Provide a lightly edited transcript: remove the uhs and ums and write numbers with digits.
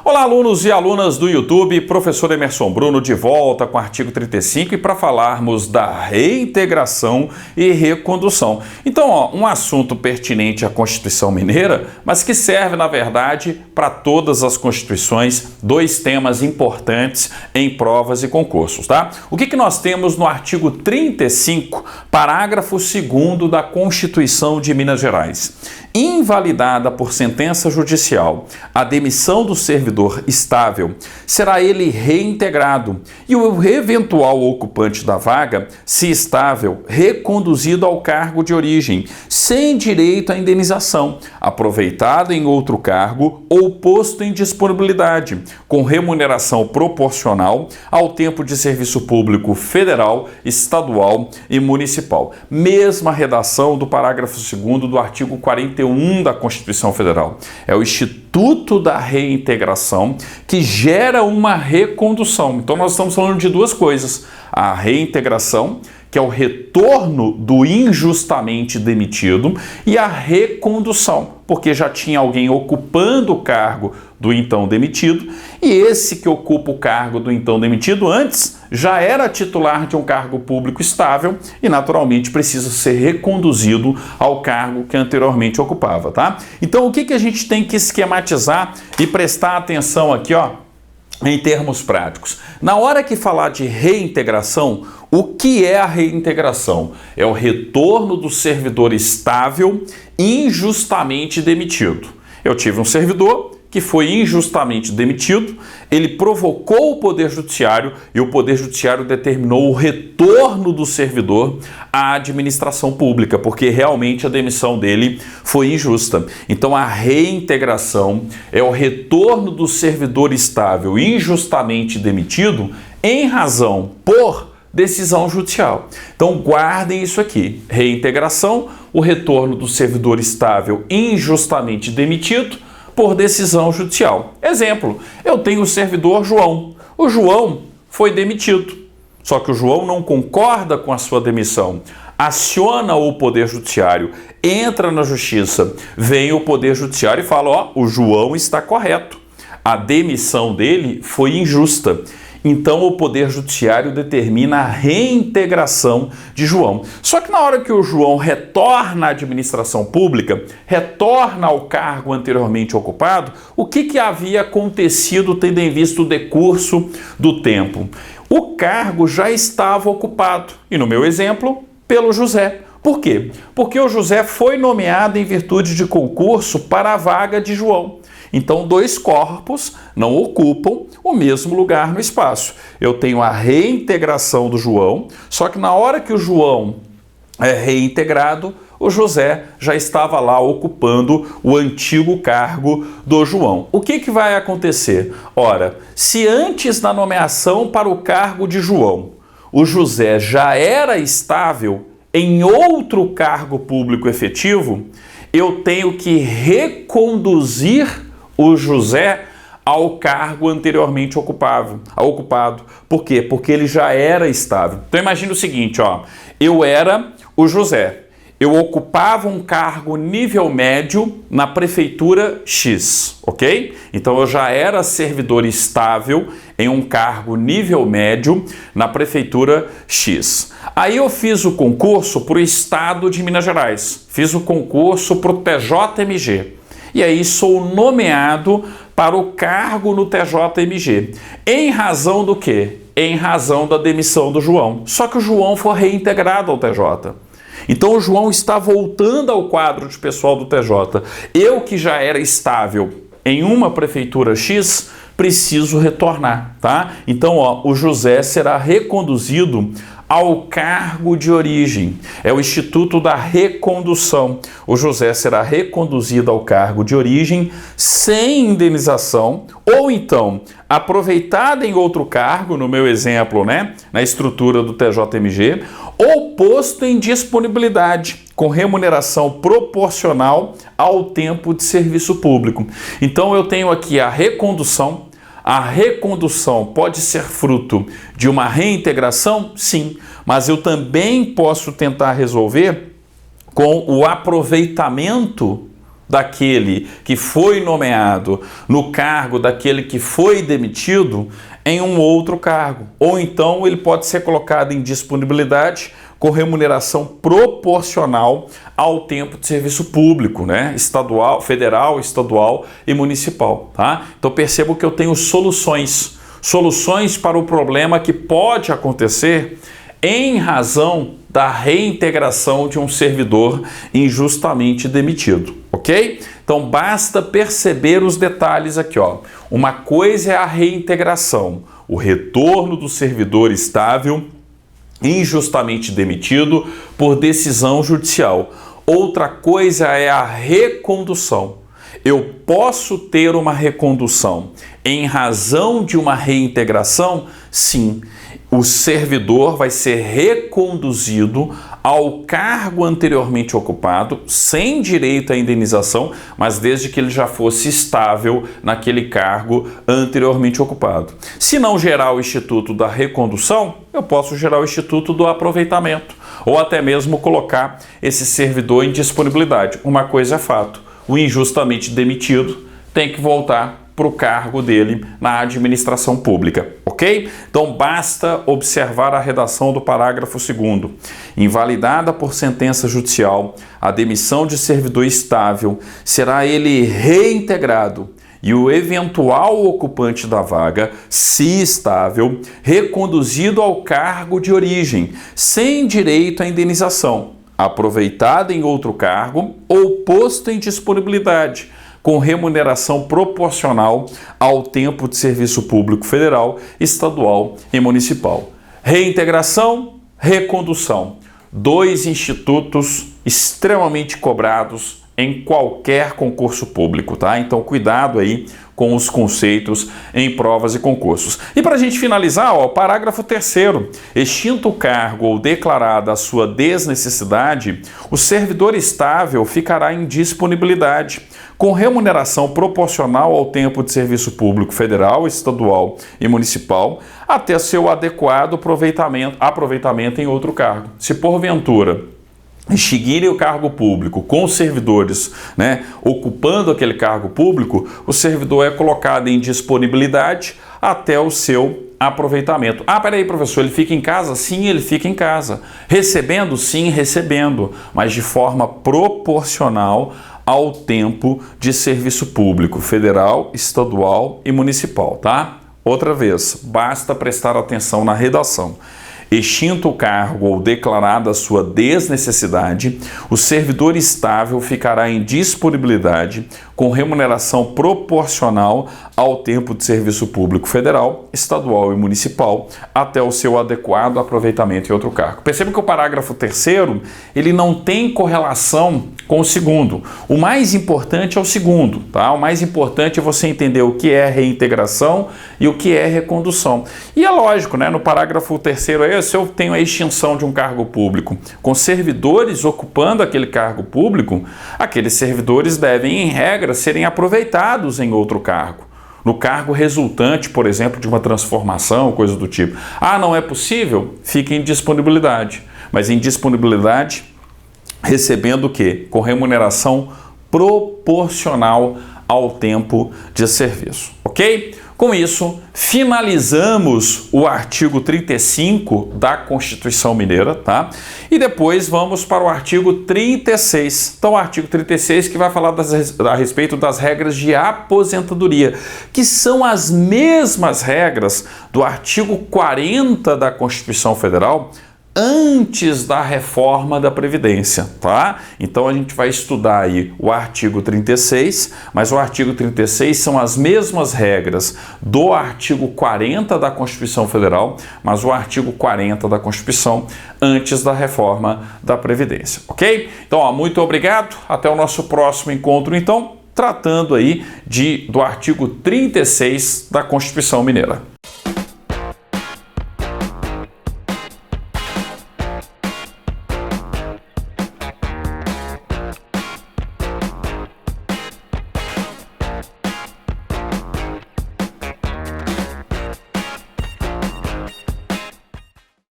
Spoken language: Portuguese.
Olá, alunos e alunas do YouTube, professor Emerson Bruno de volta com o artigo 35 e para falarmos da reintegração e recondução. Então, um assunto pertinente à Constituição Mineira, mas que serve, na verdade, para todas as constituições, dois temas importantes em provas e concursos, tá? O que nós temos no artigo 35, parágrafo 2º da Constituição de Minas Gerais? Invalidada por sentença judicial a demissão do servidor estável, será ele reintegrado e o eventual ocupante da vaga, se estável, reconduzido ao cargo de origem, sem direito à indenização, aproveitado em outro cargo ou posto em disponibilidade, com remuneração proporcional ao tempo de serviço público federal, estadual e municipal. Mesma redação do parágrafo 2º do artigo 41 da Constituição Federal. É o Instituto da Reintegração que gera uma recondução. Então nós estamos falando de duas coisas. A reintegração, que é o retorno do injustamente demitido, e a recondução, porque já tinha alguém ocupando o cargo do então demitido, e esse que ocupa o cargo do então demitido antes já era titular de um cargo público estável e naturalmente precisa ser reconduzido ao cargo que anteriormente ocupava, tá? Então o que a gente tem que esquematizar e prestar atenção aqui, ó, em termos práticos? Na hora que falar de reintegração, o que é a reintegração? É o retorno do servidor estável injustamente demitido. Eu tive um servidor que foi injustamente demitido, ele provocou o Poder Judiciário e o Poder Judiciário determinou o retorno do servidor à administração pública, porque realmente a demissão dele foi injusta. Então a reintegração é o retorno do servidor estável injustamente demitido em razão por decisão judicial. Então guardem isso aqui: reintegração, o retorno do servidor estável injustamente demitido por decisão judicial. Exemplo, eu tenho o servidor João. O João foi demitido, só que o João não concorda com a sua demissão. Aciona o Poder Judiciário, entra na Justiça, vem o Poder Judiciário e fala: ó, o João está correto, a demissão dele foi injusta. Então o Poder Judiciário determina a reintegração de João. Só que na hora que o João retorna à administração pública, retorna ao cargo anteriormente ocupado, o que havia acontecido tendo em vista o decurso do tempo? O cargo já estava ocupado, e no meu exemplo, pelo José. Por quê? Porque o José foi nomeado em virtude de concurso para a vaga de João. Então, dois corpos não ocupam o mesmo lugar no espaço. Eu tenho a reintegração do João, só que na hora que o João é reintegrado, o José já estava lá ocupando o antigo cargo do João. O que vai acontecer? Ora, se antes da nomeação para o cargo de João, o José já era estável em outro cargo público efetivo, eu tenho que reconduzir o José ao cargo anteriormente ocupado. Por quê? Porque ele já era estável. Então imagine o seguinte, ó, eu era o José, eu ocupava um cargo nível médio na prefeitura X, ok? Então eu já era servidor estável em um cargo nível médio na prefeitura X. Aí eu fiz o concurso para o estado de Minas Gerais, fiz o concurso para o TJMG. E aí sou nomeado para o cargo no TJMG. Em razão do quê? Em razão da demissão do João. Só que o João foi reintegrado ao TJ. Então o João está voltando ao quadro de pessoal do TJ. Eu, que já era estável em uma prefeitura X, preciso retornar, tá? Então, ó, o José será reconduzido ao cargo de origem. É o Instituto da Recondução. O José será reconduzido ao cargo de origem sem indenização, ou então aproveitado em outro cargo, no meu exemplo, né, na estrutura do TJMG, ou posto em disponibilidade, com remuneração proporcional ao tempo de serviço público. Então eu tenho aqui a recondução. A recondução pode ser fruto de uma reintegração? Sim, mas eu também posso tentar resolver com o aproveitamento daquele que foi nomeado no cargo daquele que foi demitido em um outro cargo. Ou então ele pode ser colocado em disponibilidade com remuneração proporcional ao tempo de serviço público, né? Estadual, federal, estadual e municipal, tá? Então percebo que eu tenho soluções para o problema que pode acontecer em razão da reintegração de um servidor injustamente demitido, ok? Então basta perceber os detalhes aqui, ó. Uma coisa é a reintegração, o retorno do servidor estável injustamente demitido por decisão judicial. Outra coisa é a recondução. Eu posso ter uma recondução em razão de uma reintegração? Sim. O servidor vai ser reconduzido ao cargo anteriormente ocupado, sem direito à indenização, mas desde que ele já fosse estável naquele cargo anteriormente ocupado. Se não gerar o instituto da recondução, eu posso gerar o instituto do aproveitamento, ou até mesmo colocar esse servidor em disponibilidade. Uma coisa é fato, o injustamente demitido tem que voltar para o cargo dele na administração pública, ok? Então basta observar a redação do parágrafo 2º. Invalidada por sentença judicial, a demissão de servidor estável, será ele reintegrado e o eventual ocupante da vaga, se estável, reconduzido ao cargo de origem, sem direito à indenização, aproveitado em outro cargo ou posto em disponibilidade, com remuneração proporcional ao tempo de serviço público federal, estadual e municipal. Reintegração, recondução. 2 institutos extremamente cobrados em qualquer concurso público, tá? Então cuidado aí com os conceitos em provas e concursos. E para a gente finalizar, ó, parágrafo 3º. Extinto o cargo ou declarada a sua desnecessidade, o servidor estável ficará em disponibilidade, com remuneração proporcional ao tempo de serviço público federal, estadual e municipal, até seu adequado aproveitamento em outro cargo. Se porventura extinguirem o cargo público com os servidores, né, ocupando aquele cargo público, o servidor é colocado em disponibilidade até o seu aproveitamento. Ah, peraí, professor, ele fica em casa? Sim, ele fica em casa. Recebendo? Sim, recebendo, mas de forma proporcional ao tempo de serviço público federal, estadual e municipal, tá? Outra vez, basta prestar atenção na redação. Extinto o cargo ou declarada a sua desnecessidade, o servidor estável ficará em disponibilidade com remuneração proporcional ao tempo de serviço público federal, estadual e municipal, até o seu adequado aproveitamento em outro cargo. Perceba que o parágrafo 3º, ele não tem correlação com o segundo. O mais importante é o segundo, tá? O mais importante é você entender o que é reintegração e o que é recondução. E é lógico, né? No parágrafo 3º aí, se eu tenho a extinção de um cargo público com servidores ocupando aquele cargo público, aqueles servidores devem, em regra, serem aproveitados em outro cargo. No cargo resultante, por exemplo, de uma transformação, coisa do tipo. Ah, não é possível? Fique em disponibilidade. Mas em disponibilidade, recebendo o quê? Com remuneração proporcional ao tempo de serviço, ok? Com isso, finalizamos o artigo 35 da Constituição Mineira, tá? E depois vamos para o artigo 36. Então, o artigo 36 que vai falar a respeito das regras de aposentadoria, que são as mesmas regras do artigo 40 da Constituição Federal, antes da reforma da Previdência, tá? Então a gente vai estudar aí o artigo 36, mas o artigo 36 são as mesmas regras do artigo 40 da Constituição Federal, mas o artigo 40 da Constituição antes da reforma da Previdência, ok? Então, ó, muito obrigado, até o nosso próximo encontro, então, tratando aí do artigo 36 da Constituição Mineira.